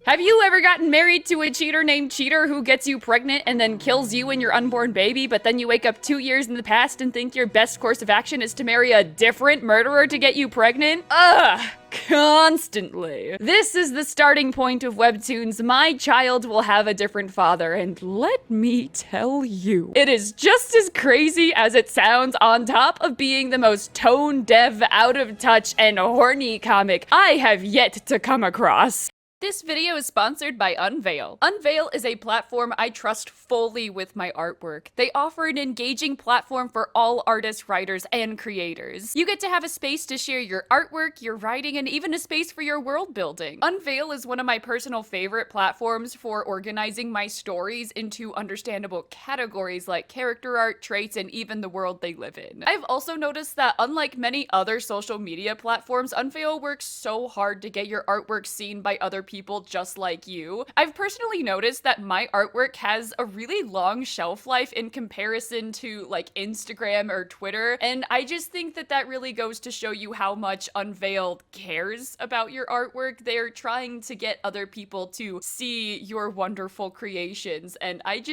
Have you ever gotten married to a cheater named Cheater who gets you pregnant and then kills you and your unborn baby, but then you wake up 2 years in the past and think your best course of action is to marry a different murderer to get you pregnant? Ugh! Constantly. This is the starting point of Webtoons My Child Will Have a Different Father, and let me tell you, it is just as crazy as it sounds on top of being the most tone-deaf, out-of-touch, and horny comic I have yet to come across. This video is sponsored by Unveil. Unveil is a platform I trust fully with my artwork. They offer an engaging platform for all artists, writers, and creators. You get to have a space to share your artwork, your writing, and even a space for your world building. Unveil is one of my personal favorite platforms for organizing my stories into understandable categories like character art, traits, and even the world they live in. I've also noticed that unlike many other social media platforms, Unveil works so hard to get your artwork seen by other people just like you. I've personally noticed that my artwork has a really long shelf life in comparison to like Instagram or Twitter, and I just think that that really goes to show you how much Unveiled cares about your artwork. They're trying to get other people to see your wonderful creations, and I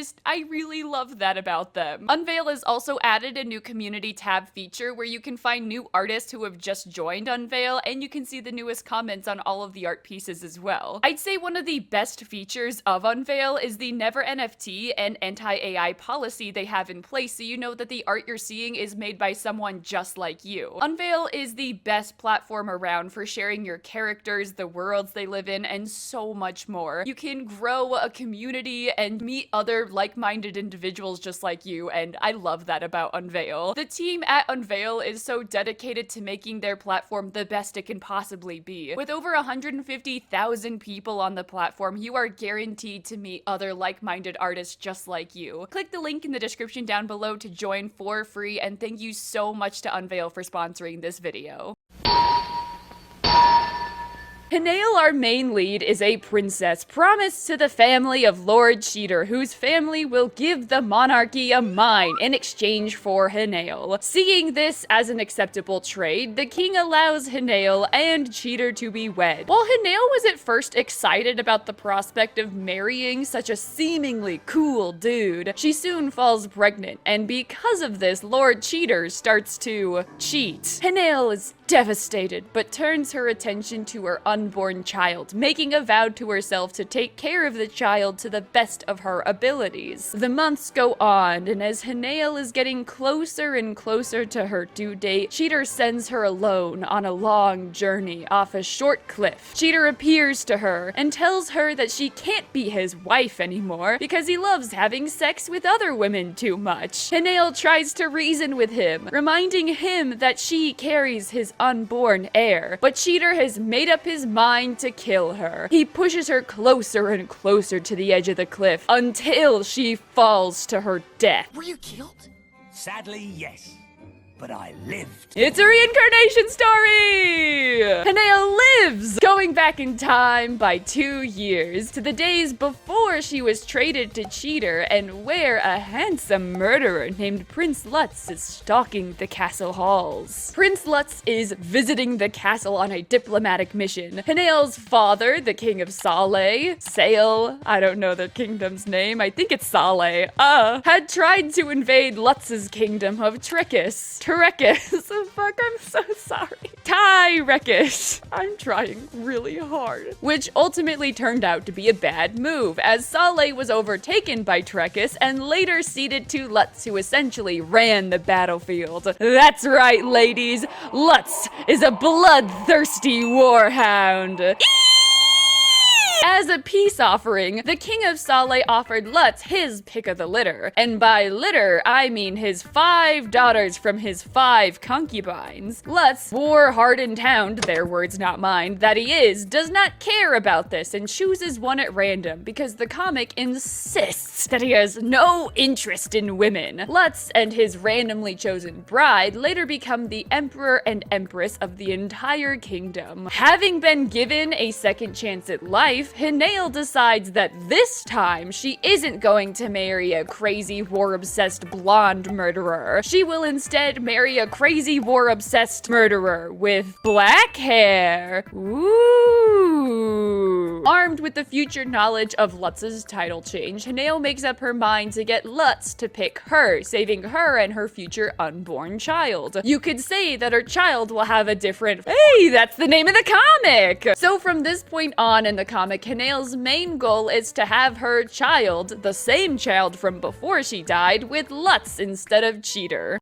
really love that about them. Unveil has also added a new community tab feature where you can find new artists who have just joined Unveil, and you can see the newest comments on all of the art pieces as well. I'd say one of the best features of Unveil is the never NFT and anti-AI policy they have in place, so you know that the art you're seeing is made by someone just like you. Unveil is the best platform around for sharing your characters, the worlds they live in, and so much more. You can grow a community and meet other like-minded individuals just like you, and I love that about Unveil. The team at Unveil is so dedicated to making their platform the best it can possibly be. With over 150,000 people on the platform, you are guaranteed to meet other like-minded artists just like you. Click the link in the description down below to join for free, and thank you so much to Unveil for sponsoring this video. Unveil, our main lead, is a princess promised to the family of Lord Cheater, whose family will give the monarchy a mine in exchange for Unveil. Seeing this as an acceptable trade, the king allows Unveil and Cheater to be wed. While Unveil was at first excited about the prospect of marrying such a seemingly cool dude, she soon falls pregnant, and because of this, Lord Cheater starts to cheat. Unveil is devastated, but turns her attention to her unborn child, making a vow to herself to take care of the child to the best of her abilities. The months go on, and as Unveil is getting closer and closer to her due date, Cheater sends her alone on a long journey off a short cliff. Cheater appears to her and tells her that she can't be his wife anymore because he loves having sex with other women too much. Unveil tries to reason with him, reminding him that she carries his unborn heir, but Cheater has made up his mind to kill her. He pushes her closer and closer to the edge of the cliff until she falls to her death. Were you killed? Sadly, yes. But I lived. It's a reincarnation story! Unveil lives! Going back in time by 2 years to the days before she was traded to Cheater, and where a handsome murderer named Prince Lutz is stalking the castle halls. Prince Lutz is visiting the castle on a diplomatic mission. Unveil's father, the king of Sale, I don't know the kingdom's name, I think it's Sale, had tried to invade Lutz's kingdom of Trekis. Fuck, I'm so sorry. Tyrekis. I'm trying really hard. Which ultimately turned out to be a bad move, as Sale was overtaken by Trekis and later ceded to Lutz, who essentially ran the battlefield. That's right, ladies. Lutz is a bloodthirsty warhound. As a peace offering, the king of Sale offered Lutz his pick of the litter. And by litter, I mean his 5 daughters from his 5 concubines. Lutz, war-hardened hound, their words not mine, that he is, does not care about this and chooses one at random because the comic insists that he has no interest in women. Lutz and his randomly chosen bride later become the emperor and empress of the entire kingdom. Having been given a second chance at life, Unveil Hanael decides that this time she isn't going to marry a crazy war-obsessed blonde murderer. She will instead marry a crazy war-obsessed murderer with black hair. Ooh. Armed with the future knowledge of Lutz's title change, Hanael makes up her mind to get Lutz to pick her, saving her and her future unborn child. You could say that her child will have a different— hey, that's the name of the comic! So from this point on in the comic, Hanael's main goal is to have her child, the same child from before she died, with Lutz instead of Cheater.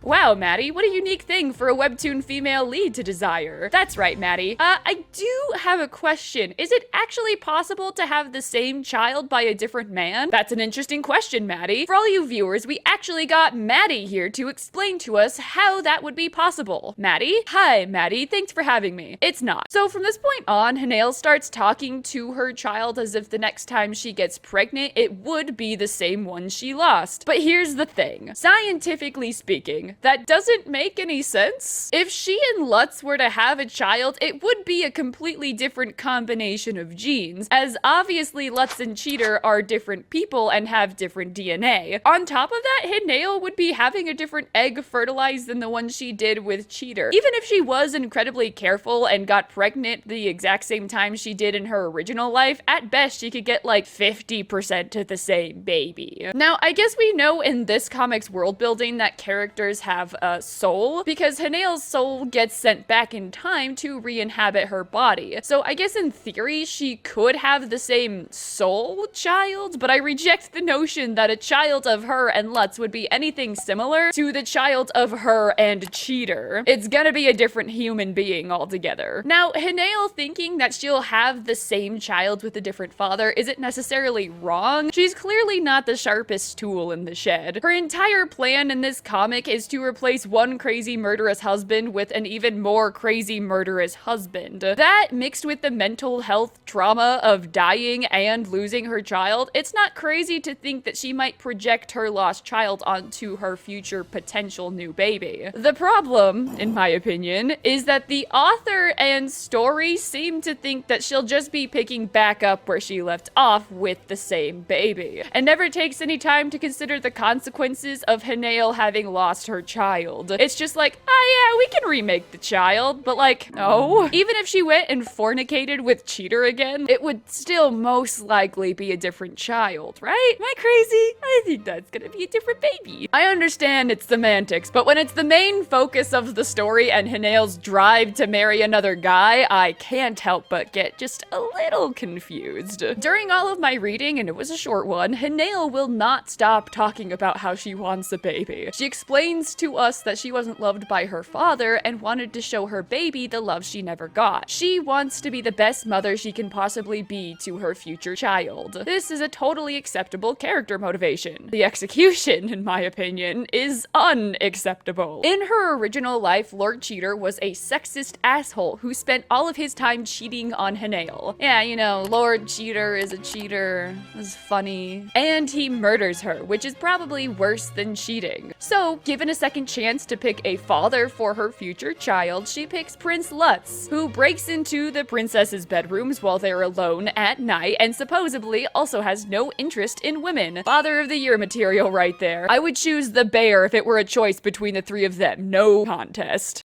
Wow, Maddie, what a unique thing for a Webtoon female lead to desire. That's right, Maddie. I do have a question. Is it actually possible to have the same child by a different man? That's an interesting question, Maddie. For all you viewers, we actually got Maddie here to explain to us how that would be possible. Maddie? Hi, Maddie. Thanks for having me. It's not. So from this point on, Hanael starts talking to her child as if the next time she gets pregnant, it would be the same one she lost. But here's the thing. Scientifically speaking, that doesn't make any sense. If she and Lutz were to have a child, it would be a completely different combination of genes, as obviously Lutz and Cheater are different people and have different DNA. On top of that, Hanael would be having a different egg fertilized than the one she did with Cheater. Even if she was incredibly careful and got pregnant the exact same time she did in her original life, at best she could get like 50% of the same baby. Now, I guess we know in this comic's world building that characters have a soul, because Hanael's soul gets sent back in time to re-inhabit her body. So I guess in theory she could have the same soul child, but I reject the notion that a child of her and Lutz would be anything similar to the child of her and Cheater. It's gonna be a different human being altogether. Now, Hanael thinking that she'll have the same child with a different father isn't necessarily wrong. She's clearly not the sharpest tool in the shed. Her entire plan in this comic is to replace one crazy murderous husband with an even more crazy murderous husband. That, mixed with the mental health trauma of dying and losing her child, it's not crazy to think that she might project her lost child onto her future potential new baby. The problem, in my opinion, is that the author and story seem to think that she'll just be picking back up where she left off with the same baby, and never takes any time to consider the consequences of Hanael having lost her child. It's just like, oh yeah, we can remake the child, but like, no. Even if she went and fornicated with Cheater again, it would still most likely be a different child, right? Am I crazy? I think that's gonna be a different baby. I understand it's semantics, but when it's the main focus of the story and Hanael's drive to marry another guy, I can't help but get just a little confused. During all of my reading, and it was a short one, Hanael will not stop talking about how she wants a baby. She explains to us that she wasn't loved by her father and wanted to show her baby the love she never got. She wants to be the best mother she can possibly be to her future child. This is a totally acceptable character motivation. The execution, in my opinion, is unacceptable. In her original life, Lord Cheater was a sexist asshole who spent all of his time cheating on Hanael. Yeah, you know, Lord Cheater is a cheater. It's funny. And he murders her, which is probably worse than cheating. So, given a second chance to pick a father for her future child, she picks Prince Lutz, who breaks into the princess's bedrooms while they're alone at night and supposedly also has no interest in women. Father of the Year material right there. I would choose the bear if it were a choice between the three of them. No contest.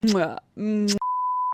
Mwah. Mwah.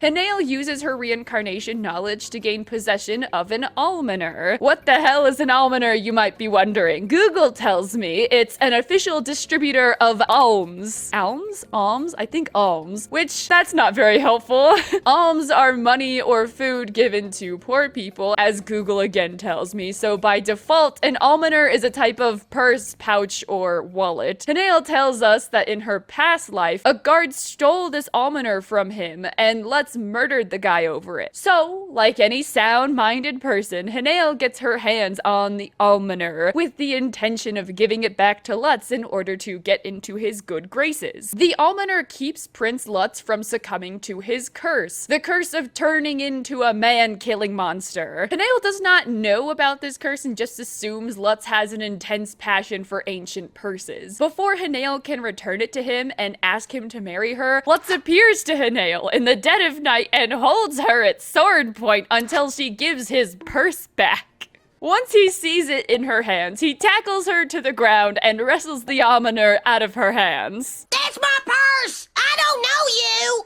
Hanael uses her reincarnation knowledge to gain possession of an almoner. What the hell is an almoner, you might be wondering? Google tells me it's an official distributor of alms. Alms? Alms? I think alms. Which, that's not very helpful. Alms are money or food given to poor people, as Google again tells me. So by default, an almoner is a type of purse, pouch, or wallet. Hanael tells us that in her past life, a guard stole this almoner from him and let Lutz murdered the guy over it. So, like any sound-minded person, Hanael gets her hands on the almoner with the intention of giving it back to Lutz in order to get into his good graces. The almoner keeps Prince Lutz from succumbing to his curse, the curse of turning into a man-killing monster. Hanael does not know about this curse and just assumes Lutz has an intense passion for ancient purses. Before Hanael can return it to him and ask him to marry her, Lutz appears to Hanael in the dead of night and holds her at sword point until she gives his purse back. Once he sees it in her hands, he tackles her to the ground and wrestles the almoner out of her hands. That's my purse! I don't know you!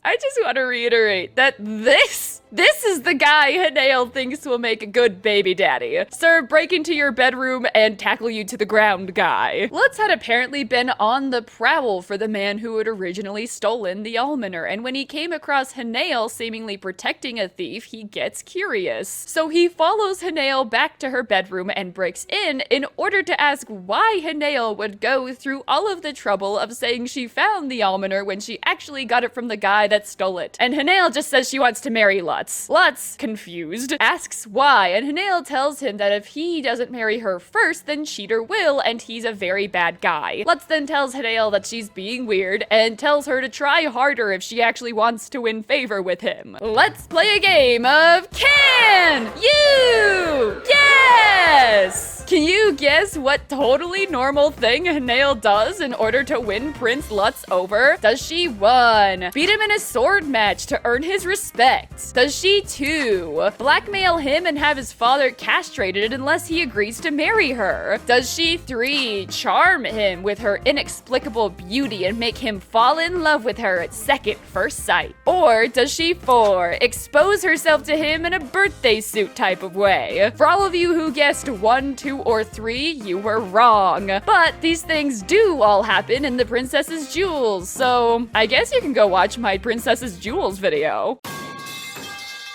I just want to reiterate that this is the guy Hanael thinks will make a good baby daddy. Sir, break into your bedroom and tackle you to the ground guy. Lutz had apparently been on the prowl for the man who had originally stolen the almoner, and when he came across Hanael seemingly protecting a thief, he gets curious. So he follows Hanael back to her bedroom and breaks in order to ask why Hanael would go through all of the trouble of saying she found the almoner when she actually got it from the guy that stole it. And Hanael just says she wants to marry Lutz. Lutz, confused, asks why, and Hanael tells him that if he doesn't marry her first, then Cheater will, and he's a very bad guy. Lutz then tells Hanael that she's being weird, and tells her to try harder if she actually wants to win favor with him. Let's play a game of Can You Guess? Can you guess what totally normal thing Hanael does in order to win Prince Lutz over? Does she 1. Beat him in a sword match to earn his respect? Does she 2. Blackmail him and have his father castrated unless he agrees to marry her? Does she 3. Charm him with her inexplicable beauty and make him fall in love with her at first sight? Or does she 4. Expose herself to him in a birthday suit type of way? For all of you who guessed 1, 2, or 3, you were wrong. But these things do all happen in the Princess's Jewels, so I guess you can go watch my Princess's Jewels video.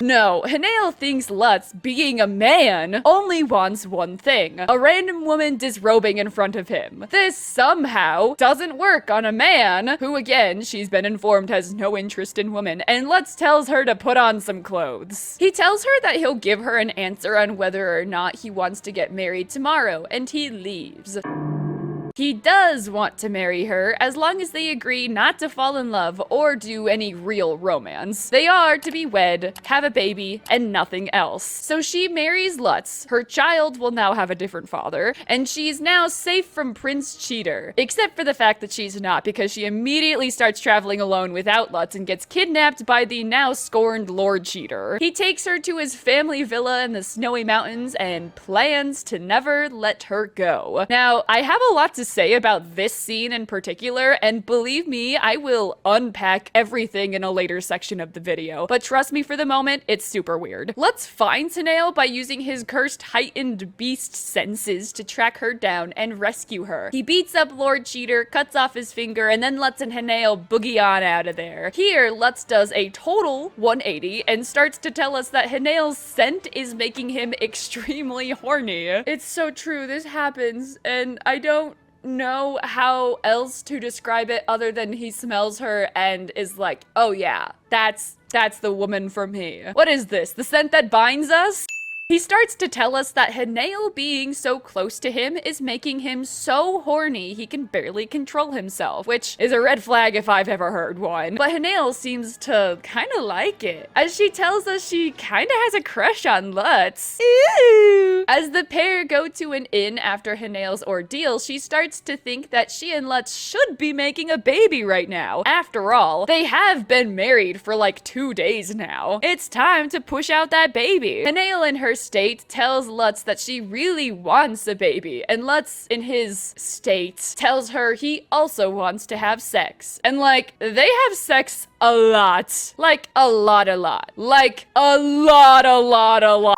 No, Hanael thinks Lutz, being a man, only wants one thing: a random woman disrobing in front of him. This somehow doesn't work on a man who, again, she's been informed has no interest in women, and Lutz tells her to put on some clothes. He tells her that he'll give her an answer on whether or not he wants to get married tomorrow, and he leaves. He does want to marry her as long as they agree not to fall in love or do any real romance. They are to be wed, have a baby, and nothing else. So she marries Lutz. Her child will now have a different father, and she's now safe from Prince Cheater. Except for the fact that she's not, because she immediately starts traveling alone without Lutz and gets kidnapped by the now scorned Lord Cheater. He takes her to his family villa in the snowy mountains and plans to never let her go. Now, I have a lot to say about this scene in particular, and believe me, I will unpack everything in a later section of the video, but trust me, for the moment, it's super weird. Lutz finds Hanael by using his cursed heightened beast senses to track her down and rescue her. He beats up Lord Cheater, cuts off his finger, and then Lutz and Hanael boogie on out of there. Here, Lutz does a total 180 and starts to tell us that Hanael's scent is making him extremely horny. It's so true, this happens, and I don't know how else to describe it other than he smells her and is like, oh yeah, that's the woman for me. What is this? The scent that binds us? He starts to tell us that Hanael being so close to him is making him so horny he can barely control himself, which is a red flag if I've ever heard one. But Hanael seems to kind of like it, as she tells us she kind of has a crush on Lutz. Ew. As the pair go to an inn after Hanael's ordeal, she starts to think that she and Lutz should be making a baby right now. After all, they have been married for like 2 days now. It's time to push out that baby. Hanael in her state tells Lutz that she really wants a baby, and Lutz in his state tells her he also wants to have sex. And like, they have sex a lot. Like, a lot. Like, a lot.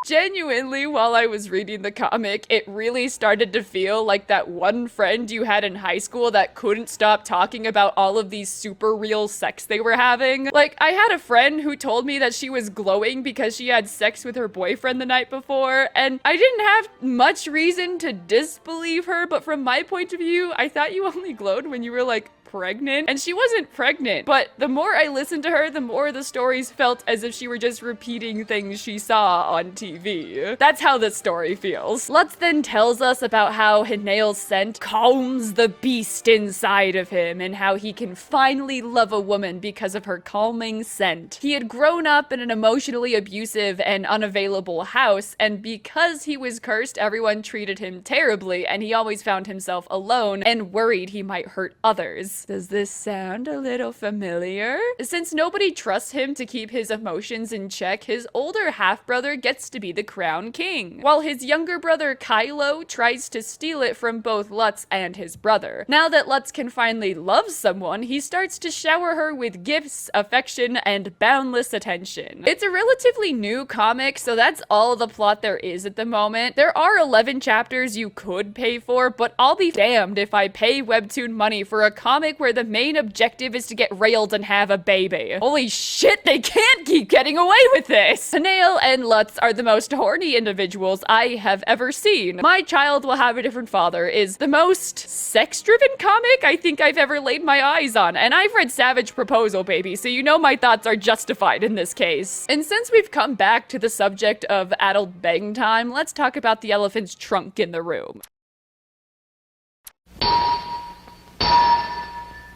Genuinely, while I was reading the comic, it really started to feel like that one friend you had in high school that couldn't stop talking about all of these super real sex they were having. Like, I had a friend who told me that she was glowing because she had sex with her boyfriend the night before, and I didn't have much reason to disbelieve her, but from my point of view, I thought you only glowed when you were like pregnant, and she wasn't pregnant. But the more I listened to her, the more the stories felt as if she were just repeating things she saw on TV. That's how this story feels. Lutz then tells us about how Hanael's scent calms the beast inside of him and how he can finally love a woman because of her calming scent. He had grown up in an emotionally abusive and unavailable house, and because he was cursed, everyone treated him terribly, and he always found himself alone and worried he might hurt others. Does this sound a little familiar? Since nobody trusts him to keep his emotions in check, his older half-brother gets to be the crown king, while his younger brother Kylo tries to steal it from both Lutz and his brother. Now that Lutz can finally love someone, he starts to shower her with gifts, affection, and boundless attention. It's a relatively new comic, so that's all the plot there is at the moment. There are 11 chapters you could pay for, but I'll be damned if I pay Webtoon money for a comic where the main objective is to get railed and have a baby. Holy shit, they can't keep getting away with this! Hanael and Lutz are the most horny individuals I have ever seen. My Child Will Have a Different Father is the most sex-driven comic I think I've ever laid my eyes on, and I've read Savage Proposal, baby, so you know my thoughts are justified in this case. And since we've come back to the subject of adult bang time, let's talk about the elephant's trunk in the room.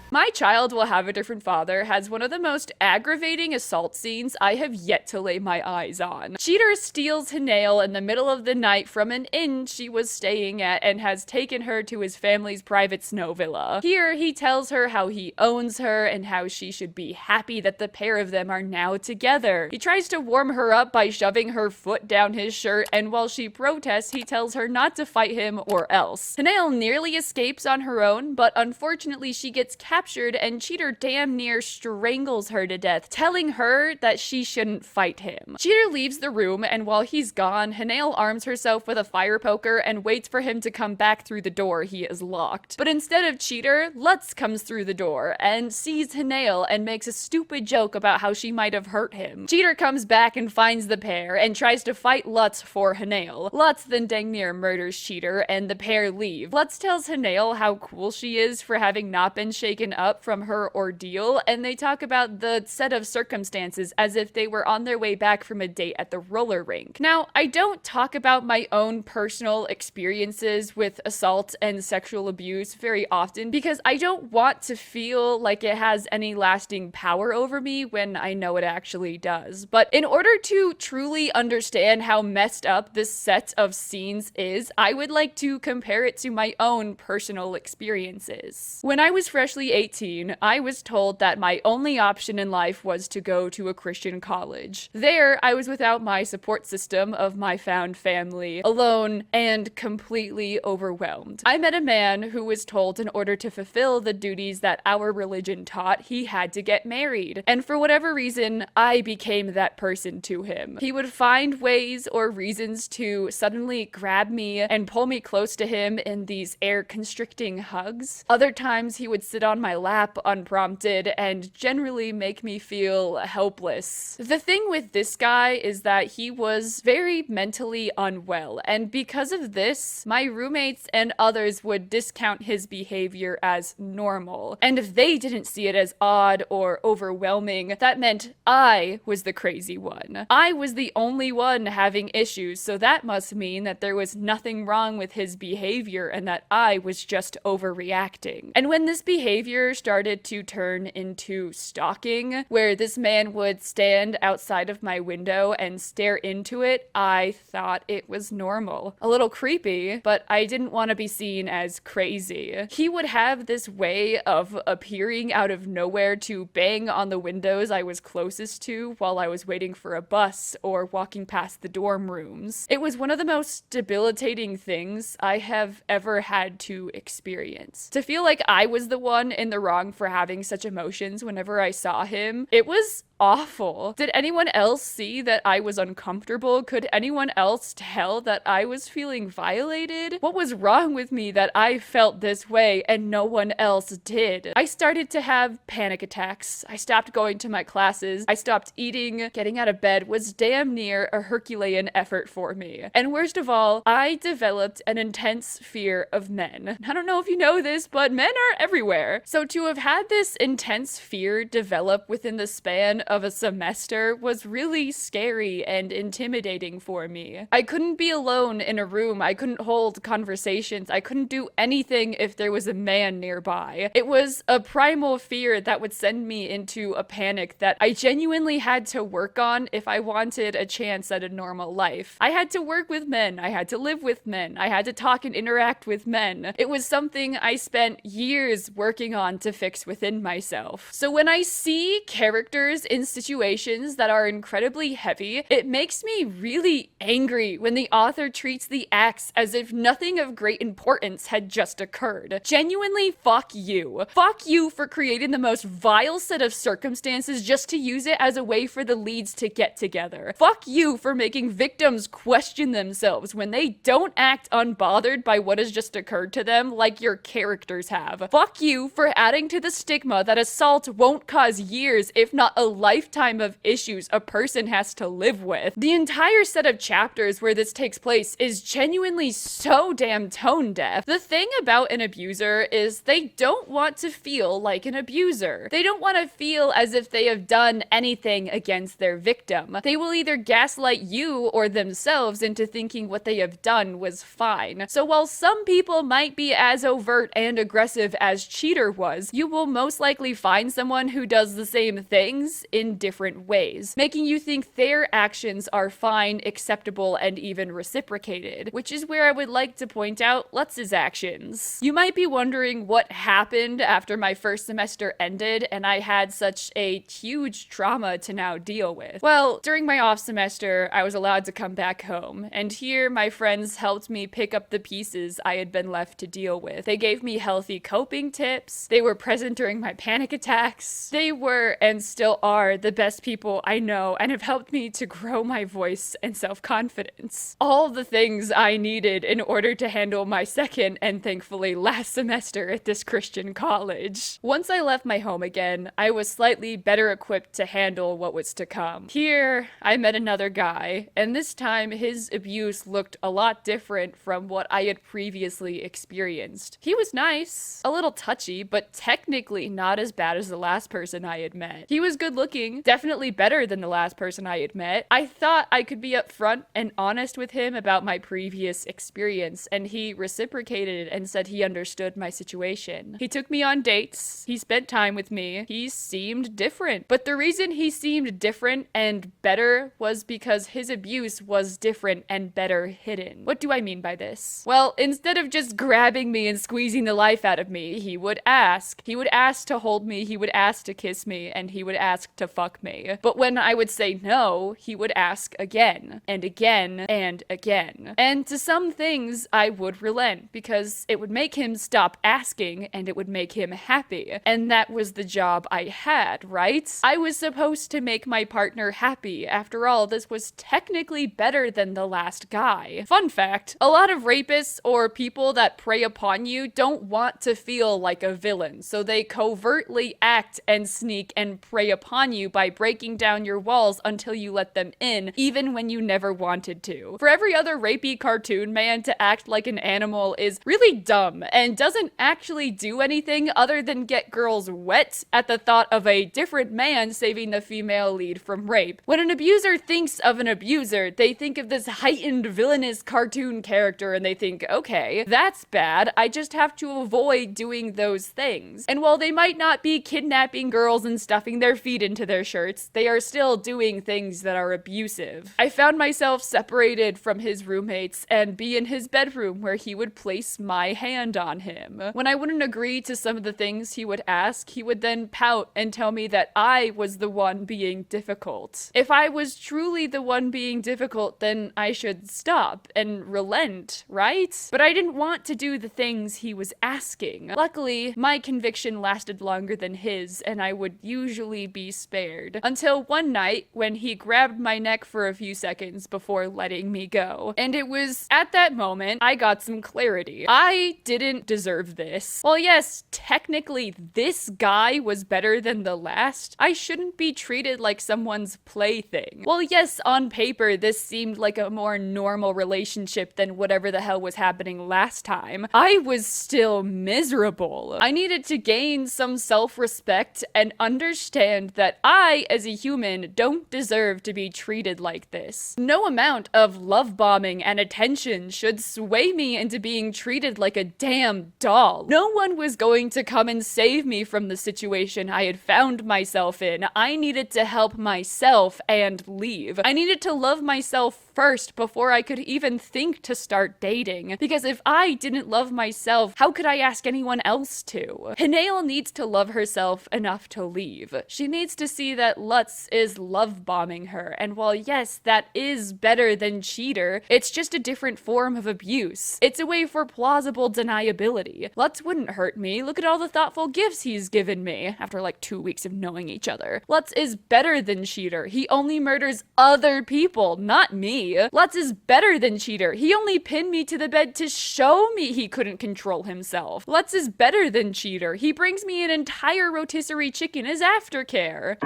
My Child Will Have a Different Father has one of the most aggravating assault scenes I have yet to lay my eyes on. Cheater steals Hanael in the middle of the night from an inn she was staying at and has taken her to his family's private snow villa. Here, he tells her how he owns her and how she should be happy that the pair of them are now together. He tries to warm her up by shoving her foot down his shirt, and while she protests, he tells her not to fight him or else. Hanael nearly escapes on her own, but unfortunately she gets captured and Cheater damn near strangles her to death, telling her that she shouldn't fight him. Cheater leaves the room, and while he's gone, Hanael arms herself with a fire poker and waits for him to come back through the door he has locked. But instead of Cheater, Lutz comes through the door and sees Hanael and makes a stupid joke about how she might have hurt him. Cheater comes back and finds the pair and tries to fight Lutz for Hanael. Lutz then dang near murders Cheater, and the pair leave. Lutz tells Hanael how cool she is for having not been shaken up from her ordeal, and they talk about the set of circumstances as if they were on their way back from a date at the roller rink. Now, I don't talk about my own personal experiences with assault and sexual abuse very often because I don't want to feel like it has any lasting power over me when I know it actually does. But in order to truly understand how messed up this set of scenes is, I would like to compare it to my own personal experiences. When I was freshly 18, I was told that my only option in life was to go to a Christian college. There, I was without my support system of my found family, alone, and completely overwhelmed. I met a man who was told in order to fulfill the duties that our religion taught, he had to get married. And for whatever reason, I became that person to him. He would find ways or reasons to suddenly grab me and pull me close to him in these air-constricting hugs. Other times, he would sit on my lap unprompted and generally make me feel helpless. The thing with this guy is that he was very mentally unwell, and because of this, my roommates and others would discount his behavior as normal. And if they didn't see it as odd or overwhelming, that meant I was the crazy one. I was the only one having issues, so that must mean that there was nothing wrong with his behavior and that I was just overreacting. And when this behavior started to turn into stalking, where this man would stand outside of my window and stare into it, I thought it was normal. A little creepy, but I didn't want to be seen as crazy. He would have this way of appearing out of nowhere to bang on the windows I was closest to while I was waiting for a bus or walking past the dorm rooms. It was one of the most debilitating things I have ever had to experience. To feel like I was the one in the wrong for having such emotions whenever I saw him, it was awful. Did anyone else see that I was uncomfortable? Could anyone else tell that I was feeling violated? What was wrong with me that I felt this way and no one else did? I started to have panic attacks. I stopped going to my classes. I stopped eating. Getting out of bed was damn near a Herculean effort for me. And worst of all, I developed an intense fear of men. I don't know if you know this, but men are everywhere. So to have had this intense fear develop within the span of a semester was really scary and intimidating for me. I couldn't be alone in a room. I couldn't hold conversations. I couldn't do anything if there was a man nearby. It was a primal fear that would send me into a panic that I genuinely had to work on if I wanted a chance at a normal life. I had to work with men. I had to live with men. I had to talk and interact with men. It was something I spent years working on to fix within myself. So when I see characters in situations that are incredibly heavy, it makes me really angry when the author treats the acts as if nothing of great importance had just occurred. Genuinely, fuck you. Fuck you for creating the most vile set of circumstances just to use it as a way for the leads to get together. Fuck you for making victims question themselves when they don't act unbothered by what has just occurred to them like your characters have. Fuck you for adding to the stigma that assault won't cause years, if not a lifetime of issues a person has to live with. The entire set of chapters where this takes place is genuinely so damn tone deaf. The thing about an abuser is they don't want to feel like an abuser. They don't want to feel as if they have done anything against their victim. They will either gaslight you or themselves into thinking what they have done was fine. So while some people might be as overt and aggressive as Cheater was, you will most likely find someone who does the same things in different ways, making you think their actions are fine, acceptable, and even reciprocated, which is where I would like to point out Lutz's actions. You might be wondering what happened after my first semester ended and I had such a huge trauma to now deal with. Well, during my off semester, I was allowed to come back home, and here my friends helped me pick up the pieces I had been left to deal with. They gave me healthy coping tips. They were present during my panic attacks. They were and still are the best people I know and have helped me to grow my voice and self-confidence. All the things I needed in order to handle my second and thankfully last semester at this Christian college. Once I left my home again, I was slightly better equipped to handle what was to come. Here, I met another guy, and this time his abuse looked a lot different from what I had previously experienced. He was nice, a little touchy, but technically not as bad as the last person I had met. He was good looking, definitely better than the last person I had met. I thought I could be upfront and honest with him about my previous experience, and he reciprocated and said he understood my situation. He took me on dates, he spent time with me, he seemed different. But the reason he seemed different and better was because his abuse was different and better hidden. What do I mean by this? Well, instead of just grabbing me and squeezing the life out of me, he would ask. He would ask to hold me, he would ask to kiss me, and he would ask to fuck me. But when I would say no, he would ask again, and again, and again. And to some things, I would relent, because it would make him stop asking, and it would make him happy. And that was the job I had, right? I was supposed to make my partner happy. After all, this was technically better than the last guy. Fun fact, a lot of rapists or people that prey upon you don't want to feel like a villain, so they covertly act and sneak and prey upon you by breaking down your walls until you let them in, even when you never wanted to. For every other rapey cartoon man to act like an animal is really dumb and doesn't actually do anything other than get girls wet at the thought of a different man saving the female lead from rape. When an abuser thinks of an abuser, they think of this heightened villainous cartoon character and they think, okay, that's bad, I just have to avoid doing those things. And while they might not be kidnapping girls and stuffing their feet into their shirts, they are still doing things that are abusive. I found myself separated from his roommates and be in his bedroom where he would place my hand on him. When I wouldn't agree to some of the things he would ask, he would then pout and tell me that I was the one being difficult. If I was truly the one being difficult, then I should stop and relent, right? But I didn't want to do the things he was asking. Luckily, my conviction lasted longer than his, and I would usually be spared. Until one night when he grabbed my neck for a few seconds before letting me go. And it was at that moment I got some clarity. I didn't deserve this. Well, yes, technically this guy was better than the last. I shouldn't be treated like someone's plaything. Well, yes, on paper this seemed like a more normal relationship than whatever the hell was happening last time. I was still miserable. I needed to gain some self-respect and understand that I, as a human, don't deserve to be treated like this. No amount of love bombing and attention should sway me into being treated like a damn doll. No one was going to come and save me from the situation I had found myself in. I needed to help myself and leave. I needed to love myself first before I could even think to start dating. Because if I didn't love myself, how could I ask anyone else to? Hanael needs to love herself enough to leave. She needs to see that Lutz is love bombing her, and while yes, that is better than cheater, it's just a different form of abuse. It's a way for plausible deniability. Lutz wouldn't hurt me. Look at all the thoughtful gifts he's given me after like 2 weeks of knowing each other. Lutz is better than cheater. He only murders other people, not me. Lutz is better than cheater. He only pinned me to the bed to show me he couldn't control himself. Lutz is better than cheater. He brings me an entire rotisserie chicken as aftercare.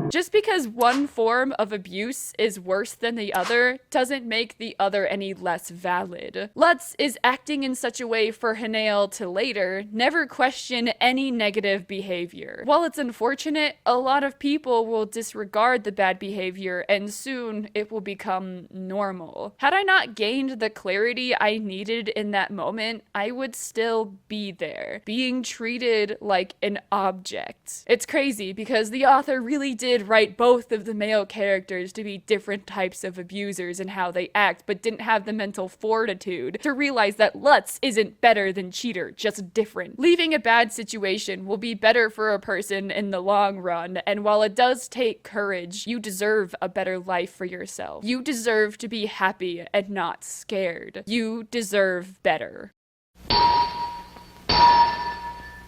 Just because one form of abuse is worse than the other doesn't make the other any less valid. Lutz is acting in such a way for Hanael to later never question any negative behavior. While it's unfortunate, a lot of people will disregard the bad behavior and soon it will become normal. Had I not gained the clarity I needed in that moment, I would still be there, being treated like an object. It's crazy because the author really did write both of the male characters to be different types of abusers in how they act, but didn't have the mental fortitude to realize that Lutz isn't better than cheater, just different. Leaving a bad situation will be better for a person in the long run, and while it does take courage, you deserve a better life for yourself. You deserve to be happy and not scared. You deserve better.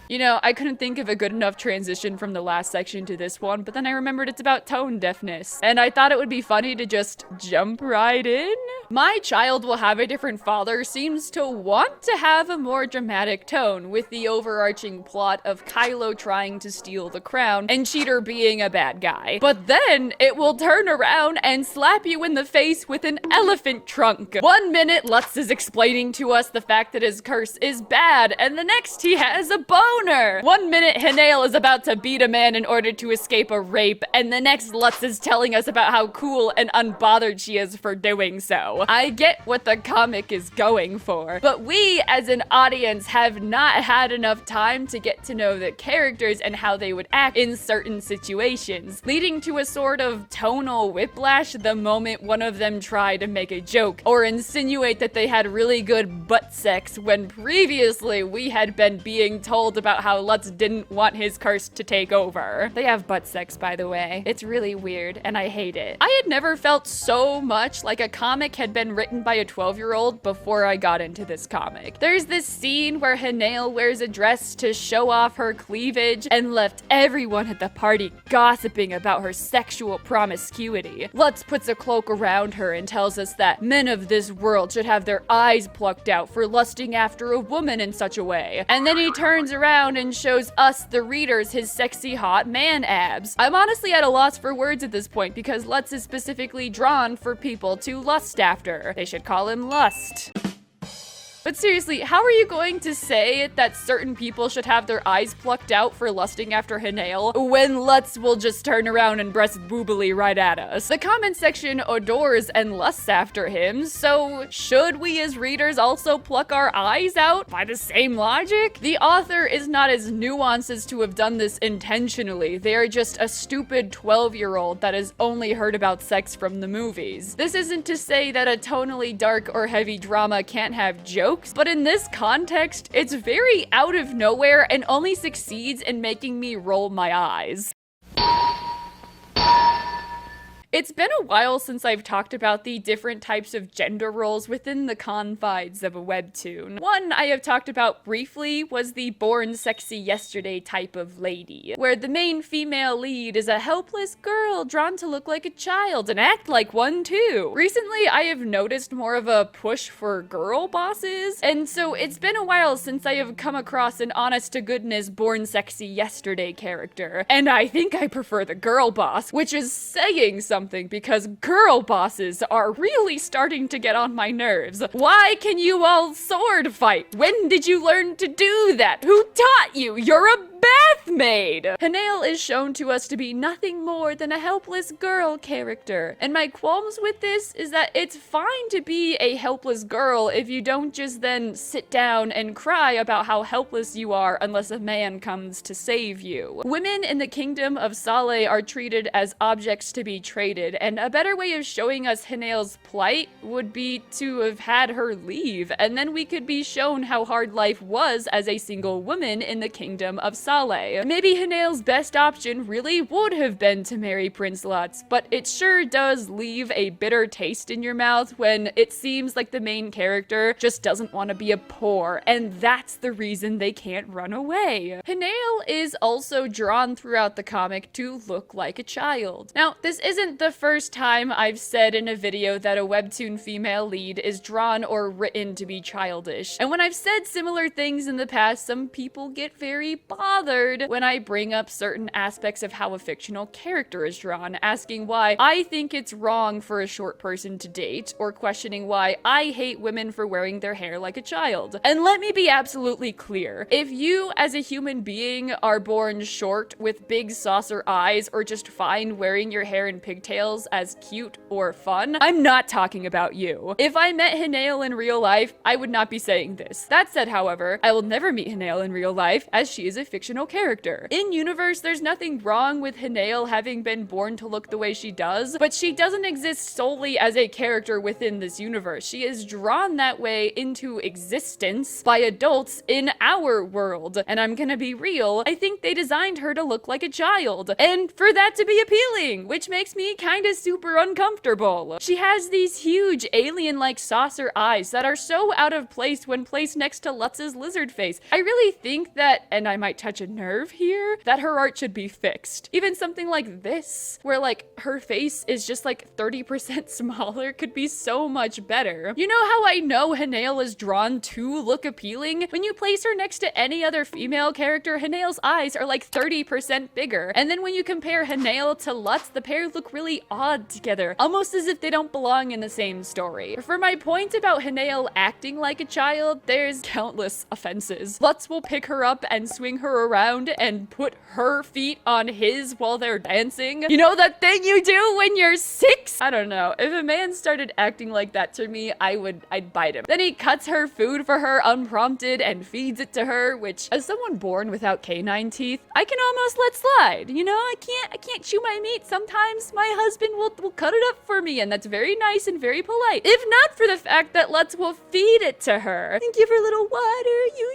You know, I couldn't think of a good enough transition from the last section to this one, but then I remembered it's about tone deafness, and I thought it would be funny to just jump right in. My child will have a different father seems to want to have a more dramatic tone, with the overarching plot of Kylo trying to steal the crown and Cheater being a bad guy. But then it will turn around and slap you in the face with an elephant trunk. 1 minute Lutz is explaining to us the fact that his curse is bad, and the next he has a bone. 1 minute Hanael is about to beat a man in order to escape a rape, and the next Lutz is telling us about how cool and unbothered she is for doing so. I get what the comic is going for, but we as an audience have not had enough time to get to know the characters and how they would act in certain situations, leading to a sort of tonal whiplash the moment one of them tried to make a joke or insinuate that they had really good butt sex when previously we had been being told about how Lutz didn't want his curse to take over. They have butt sex, by the way. It's really weird, and I hate it. I had never felt so much like a comic had been written by a 12-year-old before I got into this comic. There's this scene where Hanael wears a dress to show off her cleavage and left everyone at the party gossiping about her sexual promiscuity. Lutz puts a cloak around her and tells us that men of this world should have their eyes plucked out for lusting after a woman in such a way. And then he turns around and shows us, the readers, his sexy hot man abs. I'm honestly at a loss for words at this point because Lutz is specifically drawn for people to lust after. They should call him Lust. But seriously, how are you going to say that certain people should have their eyes plucked out for lusting after Hanael when Lutz will just turn around and breast boobily right at us? The comment section adores and lusts after him, so should we as readers also pluck our eyes out by the same logic? The author is not as nuanced as to have done this intentionally. They are just a stupid 12-year-old that has only heard about sex from the movies. This isn't to say that a tonally dark or heavy drama can't have jokes, but in this context, it's very out of nowhere and only succeeds in making me roll my eyes. It's been a while since I've talked about the different types of gender roles within the confines of a webtoon. One I have talked about briefly was the born sexy yesterday type of lady, where the main female lead is a helpless girl drawn to look like a child and act like one too. Recently, I have noticed more of a push for girl bosses, and so it's been a while since I have come across an honest to goodness born sexy yesterday character, and I think I prefer the girl boss, which is saying something because girl bosses are really starting to get on my nerves. Why can you all sword fight? When did you learn to do that? Who taught you? You're a bath maid! Hanael is shown to us to be nothing more than a helpless girl character, and my qualms with this is that it's fine to be a helpless girl if you don't just then sit down and cry about how helpless you are unless a man comes to save you. Women in the kingdom of Saleh are treated as objects to be traded, and a better way of showing us Hanael's plight would be to have had her leave, and then we could be shown how hard life was as a single woman in the kingdom of Saleh. Maybe Hanael's best option really would have been to marry Prince Lutz, but it sure does leave a bitter taste in your mouth when it seems like the main character just doesn't want to be a poor, and that's the reason they can't run away. Hanael is also drawn throughout the comic to look like a child. Now, this isn't the first time I've said in a video that a webtoon female lead is drawn or written to be childish, and when I've said similar things in the past, some people get very bothered when I bring up certain aspects of how a fictional character is drawn, asking why I think it's wrong for a short person to date, or questioning why I hate women for wearing their hair like a child. And let me be absolutely clear. If you as a human being are born short with big saucer eyes or just find wearing your hair in pigtails as cute or fun, I'm not talking about you. If I met Hanael in real life, I would not be saying this. That said, however, I will never meet Hanael in real life as she is a fictional character. In universe, there's nothing wrong with Hanael having been born to look the way she does, but she doesn't exist solely as a character within this universe. She is drawn that way into existence by adults in our world. And I'm gonna be real, I think they designed her to look like a child, and for that to be appealing, which makes me kinda super uncomfortable. She has these huge alien-like saucer eyes that are so out of place when placed next to Lutz's lizard face. I really think that, and I might touch a nerve here, that her art should be fixed. Even something like this, where like her face is just like 30% smaller, could be so much better. You know how I know Hanael is drawn to look appealing? When you place her next to any other female character, Hanael's eyes are like 30% bigger. And then when you compare Hanael to Lutz, the pair look really odd together, almost as if they don't belong in the same story. For my point about Hanael acting like a child, there's countless offenses. Lutz will pick her up and swing her around and put her feet on his while they're dancing. You know that thing you do when you're 6? I don't know. If a man started acting like that to me, I'd bite him. Then he cuts her food for her unprompted and feeds it to her, which as someone born without canine teeth, I can almost let slide. You know, I can't chew my meat. Sometimes my husband will cut it up for me, and that's very nice and very polite. If not for the fact that Lutz will feed it to her and give her a little water.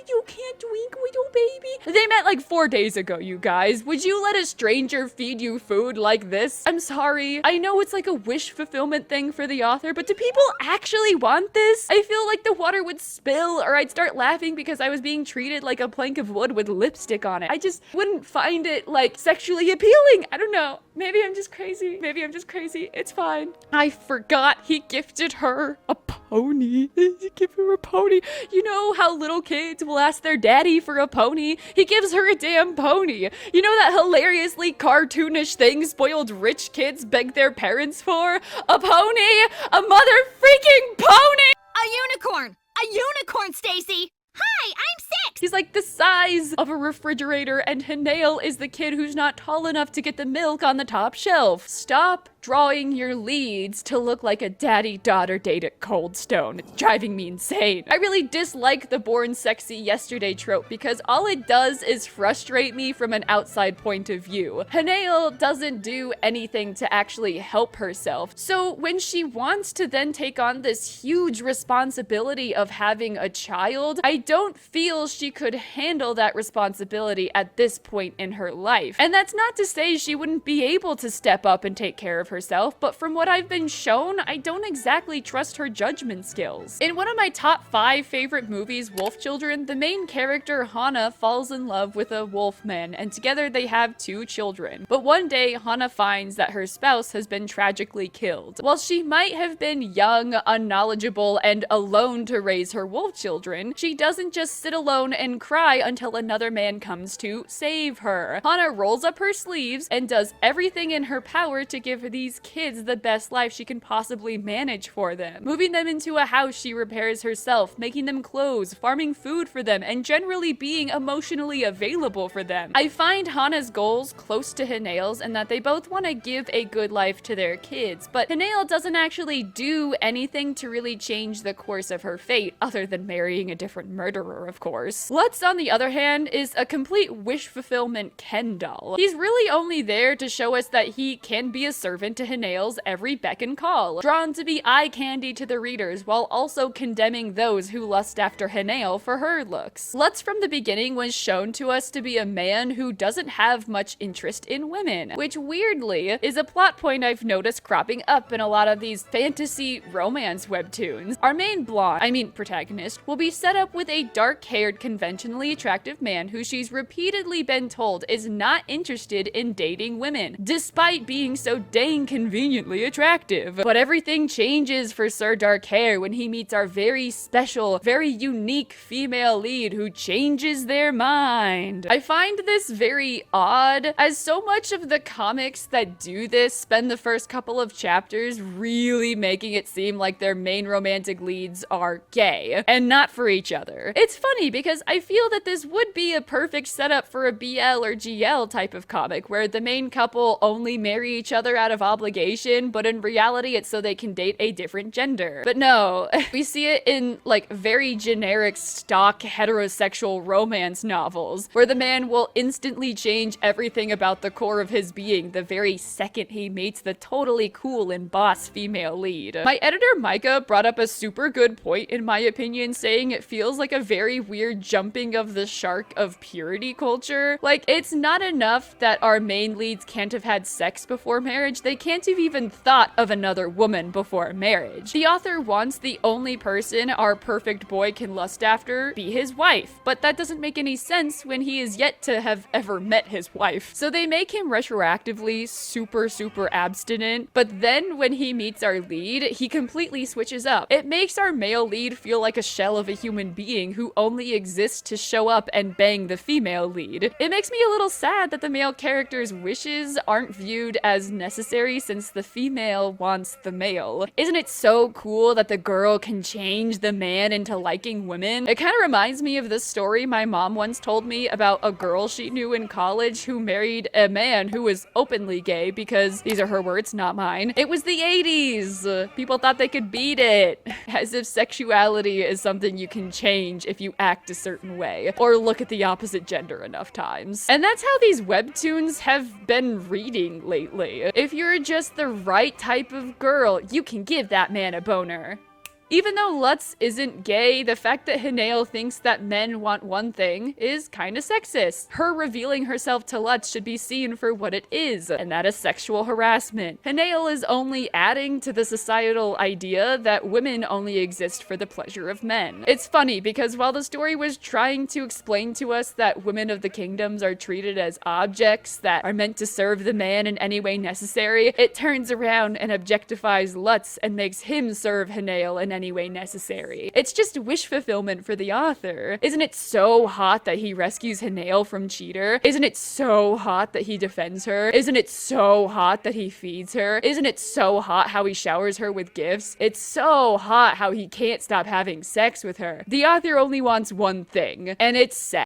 You can't drink, little baby. They met like 4 days ago, you guys. Would you let a stranger feed you food like this? I'm sorry. I know it's like a wish fulfillment thing for the author, but do people actually want this? I feel like the water would spill, or I'd start laughing because I was being treated like a plank of wood with lipstick on it. I just wouldn't find it like sexually appealing. I don't know. Maybe I'm just crazy. Maybe I'm just crazy. It's fine. I forgot he gifted her a pony. He gave her a pony. You know how little kids will ask their daddy for a pony? He gives her a damn pony. You know that hilariously cartoonish thing spoiled rich kids beg their parents for? A pony? A mother freaking pony! A unicorn! A unicorn, Stacy! Hi, I'm 6! He's like the size of a refrigerator, and Hanael is the kid who's not tall enough to get the milk on the top shelf. Stop drawing your leads to look like a daddy-daughter date at Cold Stone. It's driving me insane. I really dislike the born sexy yesterday trope because all it does is frustrate me from an outside point of view. Hanael doesn't do anything to actually help herself. So when she wants to then take on this huge responsibility of having a child, I don't feel she could handle that responsibility at this point in her life. And that's not to say she wouldn't be able to step up and take care of herself, but from what I've been shown, I don't exactly trust her judgment skills. In one of my top 5 favorite movies, Wolf Children, the main character Hana falls in love with a wolf man, and together they have 2 children. But one day, Hana finds that her spouse has been tragically killed. While she might have been young, unknowledgeable, and alone to raise her wolf children, she doesn't just sit alone and cry until another man comes to save her. Hana rolls up her sleeves and does everything in her power to give these kids the best life she can possibly manage for them. Moving them into a house she repairs herself, making them clothes, farming food for them, and generally being emotionally available for them. I find Hana's goals close to Hanael's in that they both want to give a good life to their kids, but Hanael doesn't actually do anything to really change the course of her fate, other than marrying a different murderer, of course. Lutz, on the other hand, is a complete wish fulfillment Ken doll. He's really only there to show us that he can be a servant to Hanael's every beck and call, drawn to be eye candy to the readers while also condemning those who lust after Hanael for her looks. Lutz from the beginning was shown to us to be a man who doesn't have much interest in women, which weirdly is a plot point I've noticed cropping up in a lot of these fantasy romance webtoons. Our main protagonist, will be set up with a dark-haired, conventionally attractive man who she's repeatedly been told is not interested in dating women, despite being so dang conveniently attractive. But everything changes for Sir Darkhair when he meets our very special, very unique female lead who changes their mind. I find this very odd, as so much of the comics that do this spend the first couple of chapters really making it seem like their main romantic leads are gay, and not for each other. It's funny because I feel that this would be a perfect setup for a BL or GL type of comic, where the main couple only marry each other out of obligation, but in reality it's so they can date a different gender. But no, we see it in like very generic stock heterosexual romance novels, where the man will instantly change everything about the core of his being the very second he meets the totally cool and boss female lead. My editor Micah brought up a super good point in my opinion, saying it feels like a very weird jumping of the shark of purity culture. Like, it's not enough that our main leads can't have had sex before marriage, they can't have even thought of another woman before marriage. The author wants the only person our perfect boy can lust after be his wife, but that doesn't make any sense when he is yet to have ever met his wife. So they make him retroactively super abstinent, but then when he meets our lead, he completely switches up. It makes our male lead feel like a shell of a human being who only exists to show up and bang the female lead. It makes me a little sad that the male character's wishes aren't viewed as necessary since the female wants the male. Isn't it so cool that the girl can change the man into liking women? It kind of reminds me of this story my mom once told me about a girl she knew in college who married a man who was openly gay because, these are her words, not mine, it was the 80s. People thought they could beat it. As if sexuality is something you can change if you act a certain way, or look at the opposite gender enough times. And that's how these webtoons have been reading lately. If you're just the right type of girl, you can give that man a boner. Even though Lutz isn't gay, the fact that Hanael thinks that men want one thing is kinda sexist. Her revealing herself to Lutz should be seen for what it is, and that is sexual harassment. Hanael is only adding to the societal idea that women only exist for the pleasure of men. It's funny because while the story was trying to explain to us that women of the kingdoms are treated as objects that are meant to serve the man in any way necessary, it turns around and objectifies Lutz and makes him serve Hanael in any way necessary. It's just wish fulfillment for the author. Isn't it so hot that he rescues Hanael from Cheater? Isn't it so hot that he defends her? Isn't it so hot that he feeds her? Isn't it so hot how he showers her with gifts? It's so hot how he can't stop having sex with her. The author only wants one thing, and it's sex.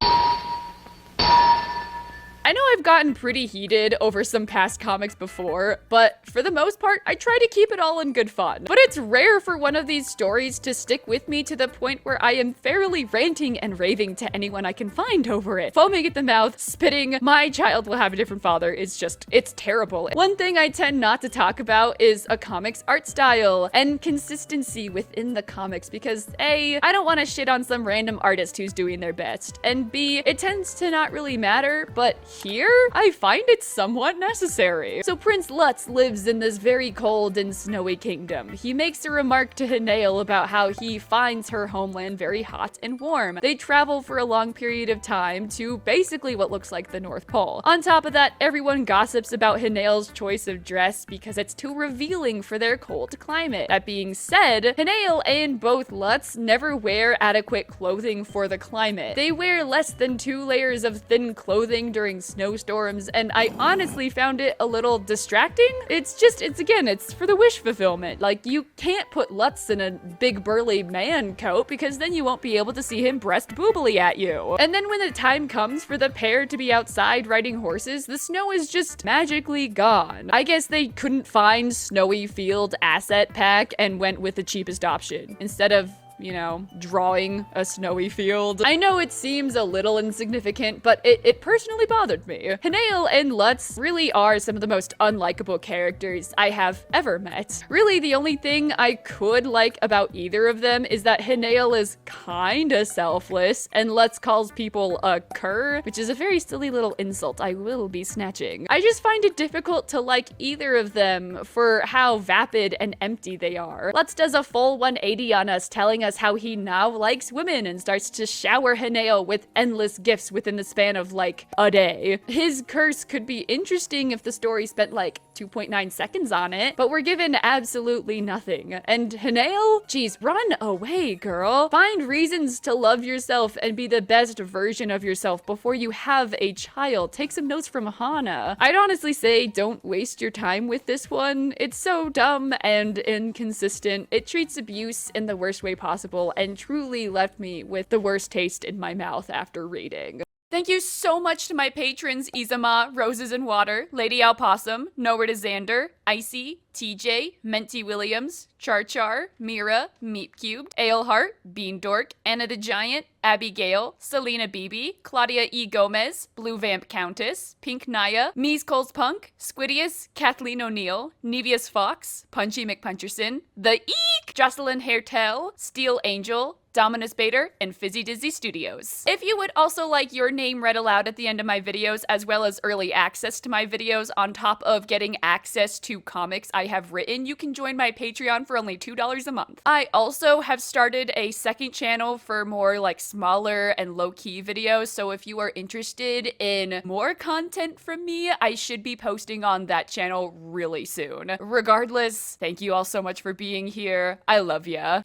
I know I've gotten pretty heated over some past comics before, but for the most part, I try to keep it all in good fun. But it's rare for one of these stories to stick with me to the point where I am fairly ranting and raving to anyone I can find over it. Foaming at the mouth, spitting, my child will have a different father, it's terrible. One thing I tend not to talk about is a comic's art style and consistency within the comics because A, I don't want to shit on some random artist who's doing their best, and B, it tends to not really matter, but here here, I find it somewhat necessary. So Prince Lutz lives in this very cold and snowy kingdom. He makes a remark to Hanael about how he finds her homeland very hot and warm. They travel for a long period of time to basically what looks like the North Pole. On top of that, everyone gossips about Hanael's choice of dress because it's too revealing for their cold climate. That being said, Hanael and both Lutz never wear adequate clothing for the climate. They wear less than 2 layers of thin clothing during snowstorms, and I honestly found it a little distracting. It's for the wish fulfillment. Like, you can't put Lutz in a big burly man coat because then you won't be able to see him breast boobily at you. And then when the time comes for the pair to be outside riding horses, the snow is just magically gone. I guess they couldn't find Snowy Field asset pack and went with the cheapest option instead of, you know, drawing a snowy field. I know it seems a little insignificant, but it personally bothered me. Hanael and Lutz really are some of the most unlikable characters I have ever met. Really, the only thing I could like about either of them is that Hanael is kinda selfless, and Lutz calls people a cur, which is a very silly little insult I will be snatching. I just find it difficult to like either of them for how vapid and empty they are. Lutz does a full 180 on us, telling us how he now likes women and starts to shower Hanael with endless gifts within the span of like a day. His curse could be interesting if the story spent like 2.9 seconds on it, but we're given absolutely nothing. And Hanael, geez, run away, girl. Find reasons to love yourself and be the best version of yourself before you have a child. Take some notes from Hana. I'd honestly say don't waste your time with this one. It's so dumb and inconsistent. It treats abuse in the worst way possible and truly left me with the worst taste in my mouth after reading. Thank you so much to my patrons Izama, Roses and Water, Lady Alpossum, Nowhere to Xander, Icy, TJ, Menti Williams, Char Char, Mira, Meat Cubed, Aleheart, Bean Dork, Anna the Giant, Abigail, Selena Beebe, Claudia E. Gomez, Blue Vamp Countess, Pink Naya, Mies Coles Punk, Squidius, Kathleen O'Neill, Nevius Fox, Punchy McPuncherson, The Eek, Jocelyn Hairtel, Steel Angel, Dominus Bader, and Fizzy Dizzy Studios. If you would also like your name read aloud at the end of my videos, as well as early access to my videos on top of getting access to comics I have written, you can join my Patreon for only $2 a month. I also have started a second channel for more like smaller and low-key videos, so if you are interested in more content from me, I should be posting on that channel really soon. Regardless, thank you all so much for being here. I love ya.